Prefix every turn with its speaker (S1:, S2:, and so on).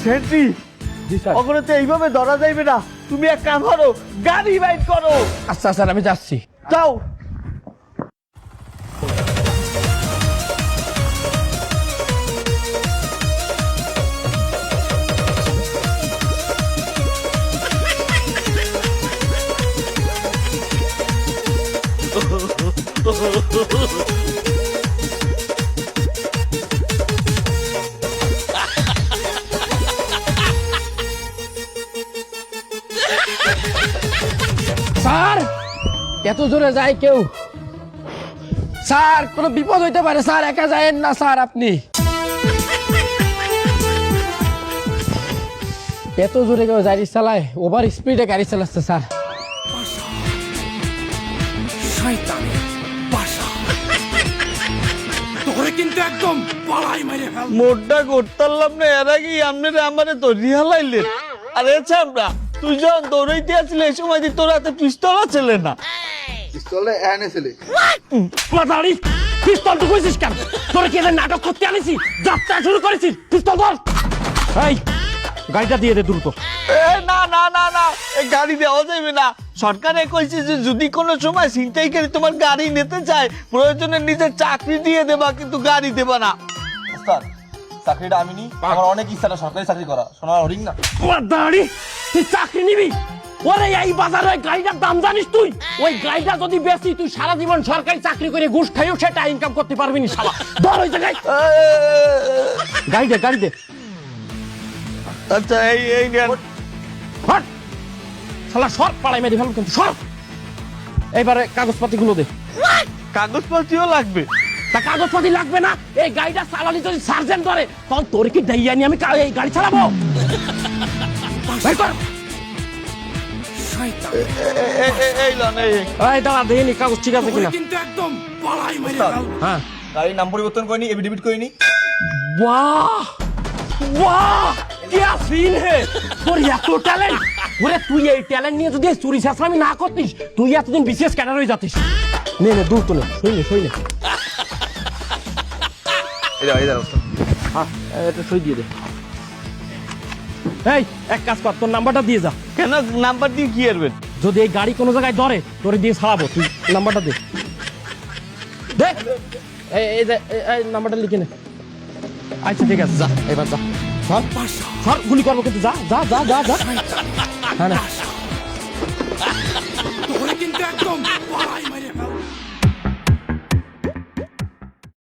S1: Sentry ওখানে তো এইভাবে ধরা যাইবে না, তুমি এক কাম করো, গাড়ি বাইট করো।
S2: আচ্ছা স্যার আমি যাচ্ছি।
S1: যাও।
S2: স্যার এত জোরে যায় কেউ? স্যার কোনো বিপদ হইতে পারে স্যার, একা যায়েন না স্যার। আপনি এত জোরে কেউ গাড়ি চালায়? ওভার স্পিডে গাড়ি চালাচ্ছে স্যার।
S3: কিন্তু একদম পালাই মেরে ফেল।
S1: মোটটা করতাম না এর আগে আপনারা আমারে তো রিহালাইলেন। আরে চামড়া, তুই যখন দৌড়াইতে আসলে এই সময় তোর হাতে পিস্তল ছিল না?
S4: পিস্তলে এনেছিলি?
S2: মাতারি পিস্তল তো কইছিস কেন? তোরা কি এদের নাটক করতে আনিছি? যাত্রা শুরু করেছিস? পিস্তল ধর। এই গাড়িটা দিয়ে দে দ্রুত।
S1: না না না না, এই গাড়ি দেওয়া যাবে না। সরকারে কইছে যে যদি কোনো সময় ছিনতাইকারী তোমার গাড়ি নিতে চায়, প্রয়োজনে নিজের চাকরি দিয়ে দেবা, কিন্তু গাড়ি দেবা না।
S4: ওস্তাদ চাকরিটা আমি নি, আমার অনেক ইচ্ছা সরকারি চাকরি করা, সোনার হরিং না।
S2: মাতারি তুই চাকরি নিবি? ওরে এই বাজারে ওই গাড়িটার দাম জানিস তুই? ওই গাড়িটা যদি বেশি তুই সারা জীবন সরকারি চাকরি করে ঘুষ খাইও সেটা ইনকাম করতে পারবি না শালা। ধর ওই জায়গায় গাড়ি দে, গাড়ি দে।
S1: আচ্ছা এই নেন।
S2: হট শালা সর, পালাই মেরে ফেলবো কিন্তু, সর। এইবারে কাগজপাতিগুলো দে।
S1: কাগজপত্রও লাগবে?
S2: তা কাগজপাতি লাগবে না? এই গাড়িটা চালালি যদি সার্জেন্ট ধরে তখন তোর কি দেইয়া নিয়ে আমি এই গাড়ি চালাবো? বের কর।
S1: এই লন এই।
S2: এই দাঁড়া দেখিনি কাগজ ঠিক আছে কিনা।
S3: কিন্তু একদম পালাই মেরে ফেল।
S2: হ্যাঁ
S4: গাড়ির নাম পরিবর্তন করিনি, এফিডেভিট করিনি।
S2: वाह वाह क्या सीन है তোর এত ট্যালেন্ট। ওরে তুই এই ট্যালেন্ট নিয়ে যদি চুরি চালামি না করতিস তুই এতদিন বিশেষ ক্যাডার হয়ে যাতিস। নে নে দূর তো নে, সই নে।
S4: এই দাও ওস্তাদ।
S2: হ্যাঁ এটা সই দিয়ে দে। এই এক কাজ কর, তোর নাম্বারটা দিয়ে যা।
S1: কেন নাম্বার দিয়ে কি করবেন?
S2: যদি এই গাড়ি কোনো জায়গায় ধরে তোরে দিয়ে ছাড়াবো, তুই নাম্বারটা দে। দে এই নাম্বারটা লিখে নে। আচ্ছা ঠিক আছে, যা এবার যা। সর গুলি করবো কিন্তু, যা যা যা যা যা। হ্যাঁ না
S3: কিন্তু একদম